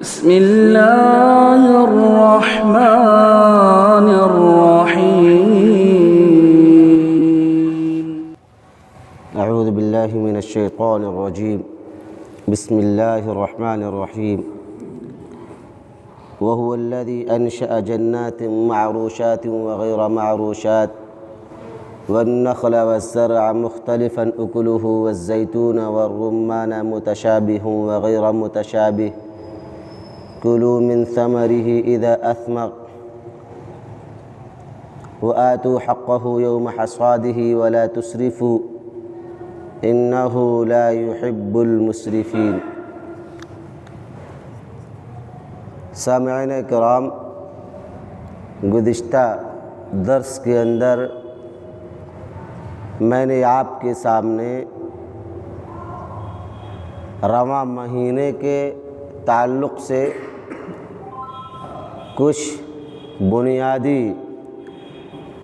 بسم الله الرحمن الرحيم. أعوذ بالله من الشيطان الرجيم. بسم الله الرحمن الرحيم. وهو الذي أنشأ جنات معروشات وغير معروشات والنخل والزرع مختلفا أكله والزيتون والرمان متشابه وغير متشابه كلوا من ثمره إذا أثمر وآتوا حقه يوم حصاده ولا تسرفوا إنه لا يحب المسرفين. سامعین کرام، گزشتہ درس کے اندر میں نے آپ کے سامنے رواں مہینے کے تعلق سے کچھ بنیادی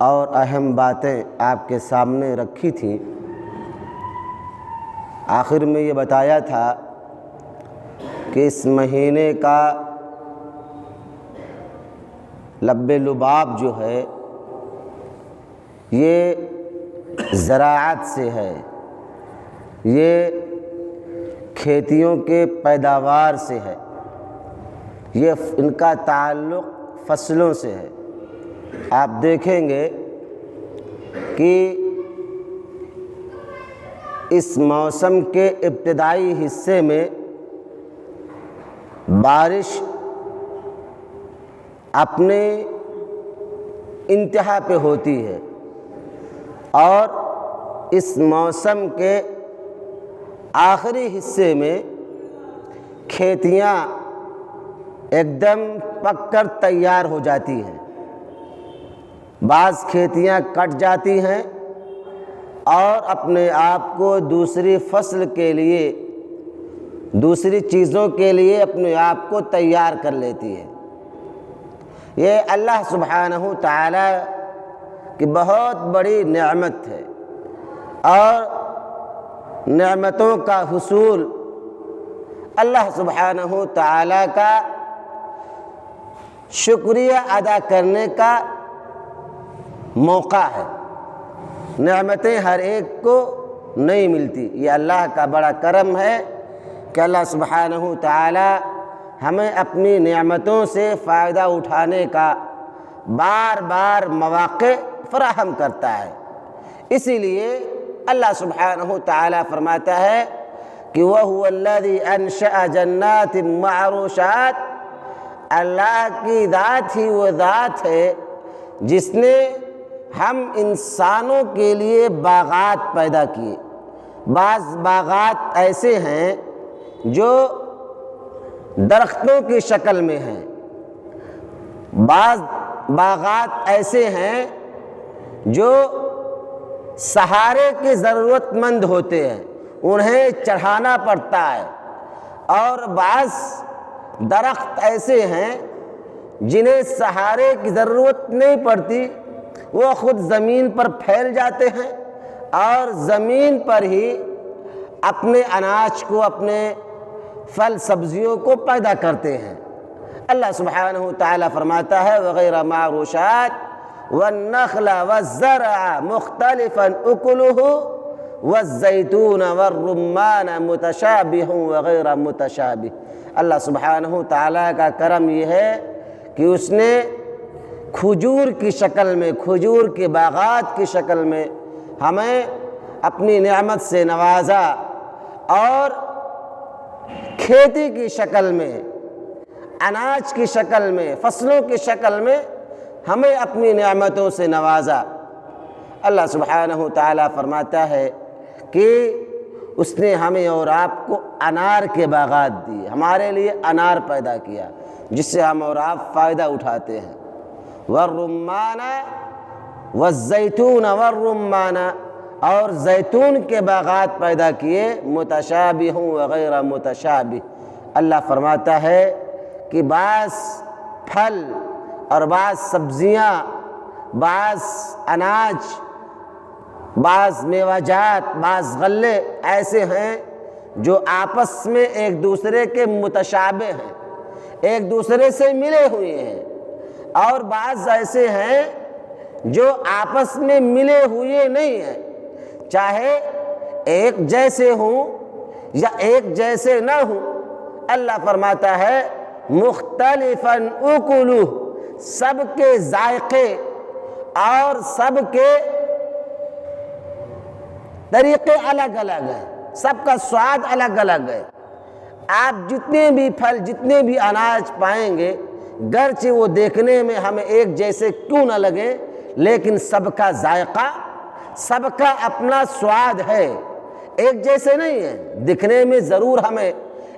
اور اہم باتیں آپ کے سامنے رکھی تھیں۔ آخر میں یہ بتایا تھا کہ اس مہینے کا لب لباب جو ہے یہ زراعت سے ہے، یہ کھیتیوں کے پیداوار سے ہے، یہ ان کا تعلق فصلوں سے ہے۔ آپ دیکھیں گے کہ اس موسم کے ابتدائی حصے میں بارش اپنے انتہا پہ ہوتی ہے اور اس موسم کے آخری حصے میں کھیتیاں ایک دم پک کر تیار ہو جاتی ہیں۔ بعض کھیتیاں کٹ جاتی ہیں اور اپنے آپ کو دوسری فصل کے لیے، دوسری چیزوں کے لیے اپنے آپ کو تیار کر لیتی ہے۔ یہ اللہ سبحانہ تعالی کی بہت بڑی نعمت ہے، اور نعمتوں کا حصول اللہ سبحانہ تعالی کا شکریہ ادا کرنے کا موقع ہے۔ نعمتیں ہر ایک کو نہیں ملتی، یہ اللہ کا بڑا کرم ہے کہ اللہ سبحانہ تعالی ہمیں اپنی نعمتوں سے فائدہ اٹھانے کا بار بار مواقع فراہم کرتا ہے۔ اسی لیے اللہ سبحانہ تعالی فرماتا ہے کہ وَهُوَ الَّذِي أَنشَأَ جَنَّاتٍ مَعْرُوشَاتٍ، اللہ کی ذات ہی وہ ذات ہے جس نے ہم انسانوں کے لیے باغات پیدا کیے۔ بعض باغات ایسے ہیں جو درختوں کی شکل میں ہیں، بعض باغات ایسے ہیں جو سہارے کے ضرورت مند ہوتے ہیں، انہیں چڑھانا پڑتا ہے، اور بعض درخت ایسے ہیں جنہیں سہارے کی ضرورت نہیں پڑتی، وہ خود زمین پر پھیل جاتے ہیں اور زمین پر ہی اپنے اناج کو، اپنے پھل سبزیوں کو پیدا کرتے ہیں۔ اللہ سبحانہ تعالی فرماتا ہے وغیرہ معروشات والنخل والزرع مختلفا اکلہ والزیتون والرمان متشابہ وغیر متشابہ۔ اللہ سبحانہ تعالی کا کرم یہ ہے کہ اس نے کھجور کی شکل میں، کھجور کے باغات کی شکل میں ہمیں اپنی نعمت سے نوازا، اور کھیتی کی شکل میں، اناج کی شکل میں، فصلوں کی شکل میں ہمیں اپنی نعمتوں سے نوازا۔ اللہ سبحانہ تعالی فرماتا ہے کہ اس نے ہمیں اور آپ کو انار کے باغات دیے، ہمارے لیے انار پیدا کیا جس سے ہم اور آپ فائدہ اٹھاتے ہیں۔ والرمان والزیتون والرمان، اور زیتون کے باغات پیدا کیے، متشابہ وغیر متشابہ۔ اللہ فرماتا ہے کہ بعض پھل اور بعض سبزیاں، بعض اناج، بعض میوہ جات، بعض غلے ایسے ہیں جو آپس میں ایک دوسرے کے متشابہ ہیں، ایک دوسرے سے ملے ہوئے ہیں، اور بعض ایسے ہیں جو آپس میں ملے ہوئے نہیں ہیں، چاہے ایک جیسے ہوں یا ایک جیسے نہ ہوں۔ اللہ فرماتا ہے مختلفاً اکلہ، سب کے ذائقے اور سب کے طریقے الگ الگ ہیں، سب کا سواد الگ الگ ہے۔ آپ جتنے بھی پھل، جتنے بھی اناج پائیں گے، گرچہ وہ دیکھنے میں ہمیں ایک جیسے کیوں نہ لگے، لیکن سب کا ذائقہ، سب کا اپنا سواد ہے، ایک جیسے نہیں ہے۔ دکھنے میں ضرور ہمیں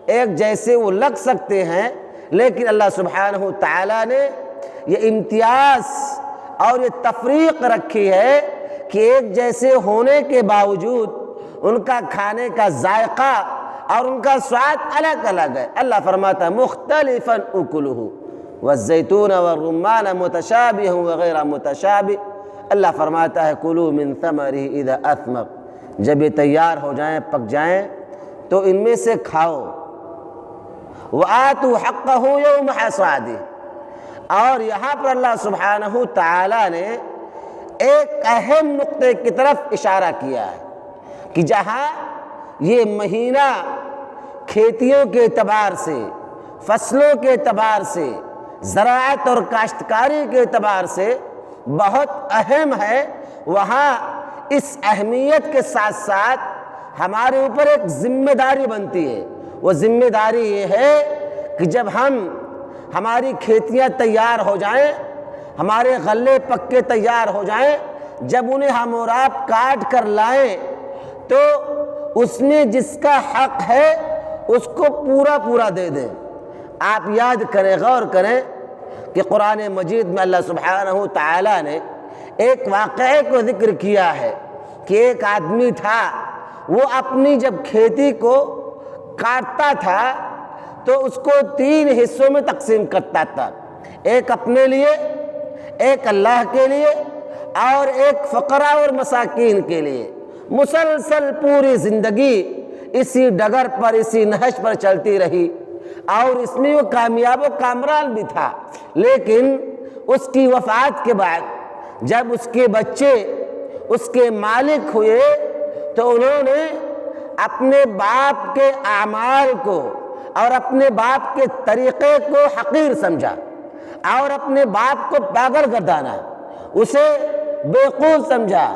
ایک جیسے وہ لگ سکتے ہیں، لیکن اللہ سبحانہ تعالیٰ نے یہ امتیاز اور یہ تفریق رکھی ہے کہ ایک جیسے ہونے کے باوجود ان کا کھانے کا ذائقہ اور ان کا سواد الگ الگ ہے۔ اللہ فرماتا ہے مختلفاً اکلہ والزیتون والرمان متشابہ وغیر متشابہ۔ اللہ فرماتا ہے کلوا من ثمرہ اذا اثمر، جب یہ تیار ہو جائیں، پک جائیں، تو ان میں سے کھاؤ۔ وآتوا حقہ یوم حصادہ، اور یہاں پر اللہ سبحانہ تعالیٰ نے ایک اہم نقطے کی طرف اشارہ کیا ہے کہ جہاں یہ مہینہ کھیتیوں کے اعتبار سے، فصلوں کے اعتبار سے، زراعت اور کاشتکاری کے اعتبار سے بہت اہم ہے، وہاں اس اہمیت کے ساتھ ساتھ ہمارے اوپر ایک ذمہ داری بنتی ہے۔ وہ ذمہ داری یہ ہے کہ جب ہماری کھیتیاں تیار ہو جائیں، ہمارے غلے پکے تیار ہو جائیں، جب انہیں ہم اور آپ کاٹ کر لائیں تو اس میں جس کا حق ہے اس کو پورا دے دیں۔ آپ یاد کریں، غور کریں کہ قرآن مجید میں اللہ سبحانہ تعالیٰ نے ایک واقعے کو ذکر کیا ہے کہ ایک آدمی تھا، وہ اپنی جب کھیتی کو کاٹتا تھا تو اس کو 3 حصوں میں تقسیم کرتا تھا، ایک اپنے لیے، ایک اللہ کے لیے، اور ایک فقراء اور مساکین کے لیے۔ مسلسل پوری زندگی اسی ڈگر پر، اسی نہج پر چلتی رہی، اور اس میں وہ کامیاب و کامران بھی تھا۔ لیکن اس کی وفات کے بعد جب اس کے بچے اس کے مالک ہوئے تو انہوں نے اپنے باپ کے اعمال کو اور اپنے باپ کے طریقے کو حقیر سمجھا، اور اپنے باپ کو پاگل گردانا، اسے بیوقوف سمجھا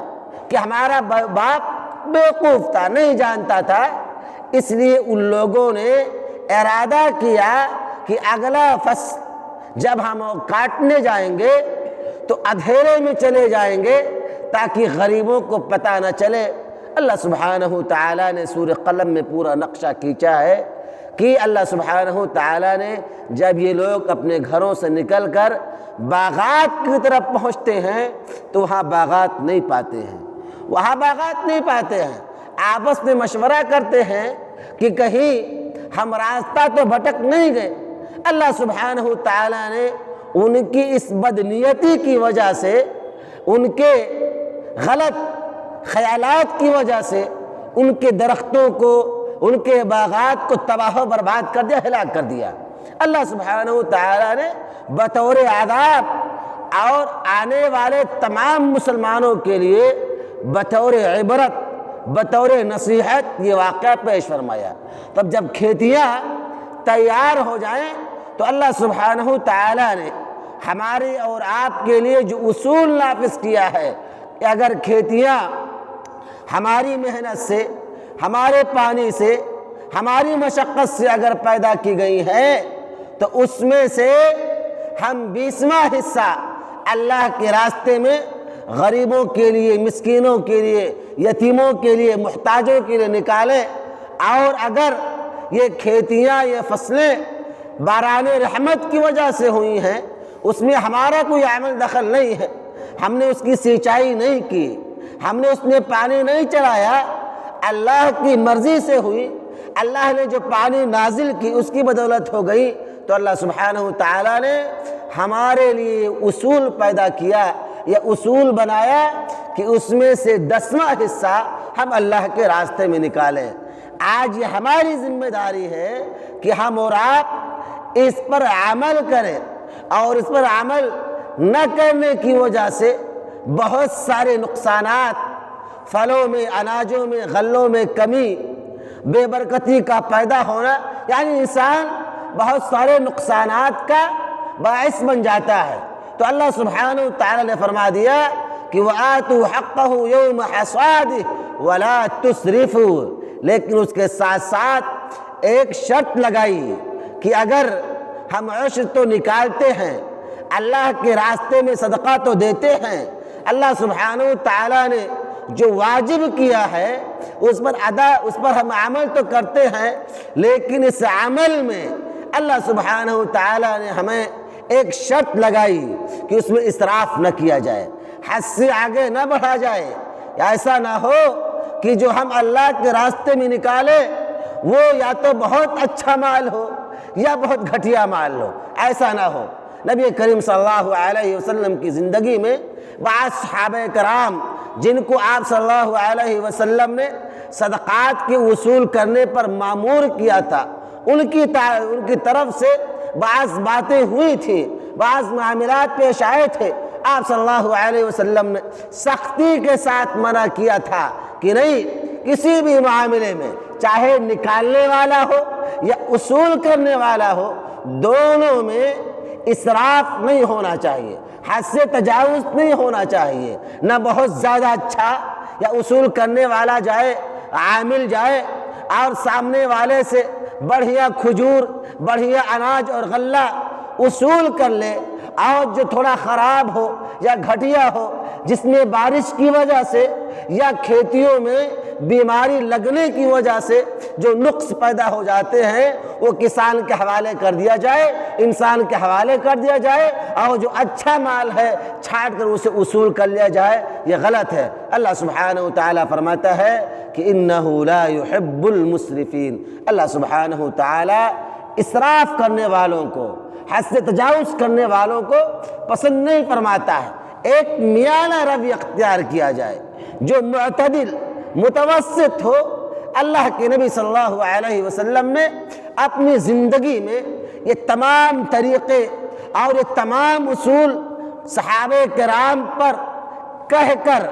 کہ ہمارا باپ بیوقوف تھا، نہیں جانتا تھا۔ اس لیے ان لوگوں نے ارادہ کیا کہ اگلا فصل جب ہم کاٹنے جائیں گے تو اندھیرے میں چلے جائیں گے تاکہ غریبوں کو پتہ نہ چلے۔ اللہ سبحانہ تعالیٰ نے سورہ قلم میں پورا نقشہ کھینچا ہے کہ اللہ سبحانہ تعالیٰ نے جب یہ لوگ اپنے گھروں سے نکل کر باغات کی طرف پہنچتے ہیں تو وہاں باغات نہیں پاتے ہیں، وہاں باغات نہیں پاتے ہیں، آپس میں مشورہ کرتے ہیں کہ کہیں ہم راستہ تو بھٹک نہیں گئے۔ اللہ سبحانہ تعالیٰ نے ان کی اس بدنیتی کی وجہ سے، ان کے غلط خیالات کی وجہ سے، ان کے درختوں کو، ان کے باغات کو تباہ و برباد کر دیا، ہلاک کر دیا۔ اللہ سبحانہ تعالیٰ نے بطور عذاب اور آنے والے تمام مسلمانوں کے لیے بطور عبرت، بطور نصیحت یہ واقعہ پیش فرمایا۔ تب جب کھیتیاں تیار ہو جائیں تو اللہ سبحانہ تعالیٰ نے ہمارے اور آپ کے لیے جو اصول نافذ کیا ہے کہ اگر کھیتیاں ہماری محنت سے، ہمارے پانی سے، ہماری مشقت سے اگر پیدا کی گئی ہیں تو اس میں سے ہم 20واں حصہ اللہ کے راستے میں غریبوں کے لیے، مسکینوں کے لیے، یتیموں کے لیے، محتاجوں کے لیے نکالیں۔ اور اگر یہ کھیتیاں، یہ فصلیں باران رحمت کی وجہ سے ہوئی ہیں، اس میں ہمارا کوئی عمل دخل نہیں ہے، ہم نے اس کی سینچائی نہیں کی، ہم نے اس میں پانی نہیں چڑھایا، اللہ کی مرضی سے ہوئی، اللہ نے جو پانی نازل کی اس کی بدولت ہو گئی، تو اللہ سبحانہ تعالیٰ نے ہمارے لیے اصول پیدا کیا، یہ اصول بنایا کہ اس میں سے 10واں حصہ ہم اللہ کے راستے میں نکالیں۔ آج یہ ہماری ذمہ داری ہے کہ ہم اور آپ اس پر عمل کرے، اور اس پر عمل نہ کرنے کی وجہ سے بہت سارے نقصانات، پھلوں میں، اناجوں میں، غلوں میں کمی، بے برکتی کا پیدا ہونا، یعنی انسان بہت سارے نقصانات کا باعث بن جاتا ہے۔ تو اللہ سبحانہ وتعالی نے فرما دیا کہ وَآتُوا حَقَّهُ يَوْمَ حَصَادِهِ وَلَا تُسْرِفُوا، لیکن اس کے ساتھ ساتھ ایک شرط لگائی کہ اگر ہم عشر تو نکالتے ہیں، اللہ کے راستے میں صدقہ تو دیتے ہیں، اللہ سبحانہ وتعالی نے جو واجب کیا ہے اس پر ہم عمل تو کرتے ہیں، لیکن اس عمل میں اللہ سبحانہ وتعالی نے ہمیں ایک شرط لگائی کہ اس میں اسراف نہ کیا جائے، حد سے آگے نہ بڑھا جائے۔ ایسا نہ ہو کہ جو ہم اللہ کے راستے میں نکالے وہ یا تو بہت اچھا مال ہو یا بہت گھٹیا مال ہو، ایسا نہ ہو۔ نبی کریم صلی اللہ علیہ وسلم کی زندگی میں بعض صحابہ کرام جن کو آپ صلی اللہ علیہ وسلم نے صدقات کے وصول کرنے پر مامور کیا تھا، ان کی طرف سے بعض باتیں ہوئی تھی، بعض معاملات پیش آئے تھے، آپ صلی اللہ علیہ وسلم نے سختی کے ساتھ منع کیا تھا کہ نہیں، کسی بھی معاملے میں چاہے نکالنے والا ہو یا وصول کرنے والا ہو، دونوں میں اسراف نہیں ہونا چاہیے، حد سے تجاوز نہیں ہونا چاہیے، نہ بہت زیادہ اچھا یا وصول کرنے والا جائے، عامل جائے اور سامنے والے سے بڑھیا کھجور، بڑھیا اناج اور غلہ وصول کر لے، اور جو تھوڑا خراب ہو یا گھٹیا ہو، جس میں بارش کی وجہ سے یا کھیتیوں میں بیماری لگنے کی وجہ سے جو نقص پیدا ہو جاتے ہیں، وہ کسان کے حوالے کر دیا جائے، انسان کے حوالے کر دیا جائے، اور جو اچھا مال ہے چھانٹ کر اسے وصول کر لیا جائے، یہ غلط ہے۔ اللہ سبحانہ وتعالی فرماتا ہے کہ انہ لا يحب المسرفین، اللہ سبحانہ وتعالی اسراف کرنے والوں کو، حد سے تجاوز کرنے والوں کو پسند نہیں فرماتا ہے۔ ایک میانہ روی اختیار کیا جائے جو معتدل، متوسط ہو۔ اللہ کے نبی صلی اللہ علیہ وسلم نے اپنی زندگی میں یہ تمام طریقے اور یہ تمام اصول صحابہ کرام پر کہہ کر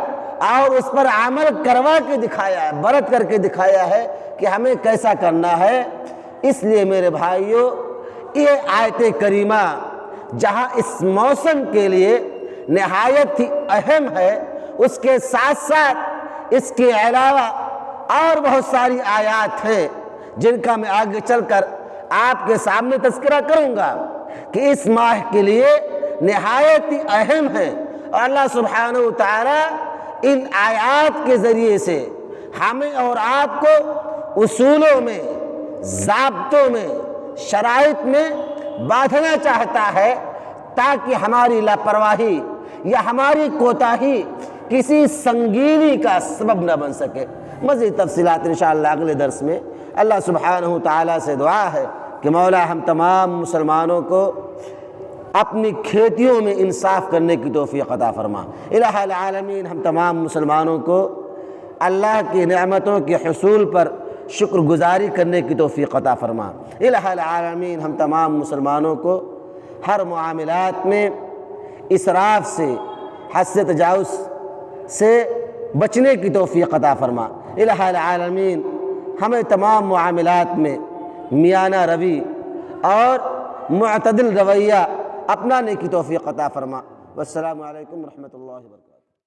اور اس پر عمل کروا کے دکھایا ہے، برت کر کے دکھایا ہے کہ ہمیں کیسا کرنا ہے۔ اس لیے میرے بھائیوں، یہ آیت کریمہ جہاں اس موسم کے لیے نہایت ہی اہم ہے، اس کے ساتھ ساتھ اس کے علاوہ اور بہت ساری آیات ہیں جن کا میں آگے چل کر آپ کے سامنے تذکرہ کروں گا کہ اس ماہ کے لیے نہایت ہی اہم ہے، اور اللہ سبحانہ وتعالی ان آیات کے ذریعے سے ہمیں اور آپ کو اصولوں میں، ضابطوں میں، شرائط میں باندھنا چاہتا ہے تاکہ ہماری لاپرواہی یا ہماری کوتاہی کسی سنگینی کا سبب نہ بن سکے۔ مزید تفصیلات انشاءاللہ اگلے درس میں۔ اللہ سبحانہ وتعالی سے دعا ہے کہ مولا ہم تمام مسلمانوں کو اپنی کھیتیوں میں انصاف کرنے کی توفیق عطا فرما۔ الہ العالمین ہم تمام مسلمانوں کو اللہ کی نعمتوں کے حصول پر شکر گزاری کرنے کی توفیق عطا فرما۔ الہ العالمین ہم تمام مسلمانوں کو ہر معاملات میں اسراف سے، حد سے تجاوز سے بچنے کی توفیق عطا فرما۔ الہ العالمین ہمیں تمام معاملات میں میانہ روی اور معتدل رویہ اپنانے کی توفیق عطا فرما۔ والسلام علیکم ورحمۃ اللہ وبرکاتہ۔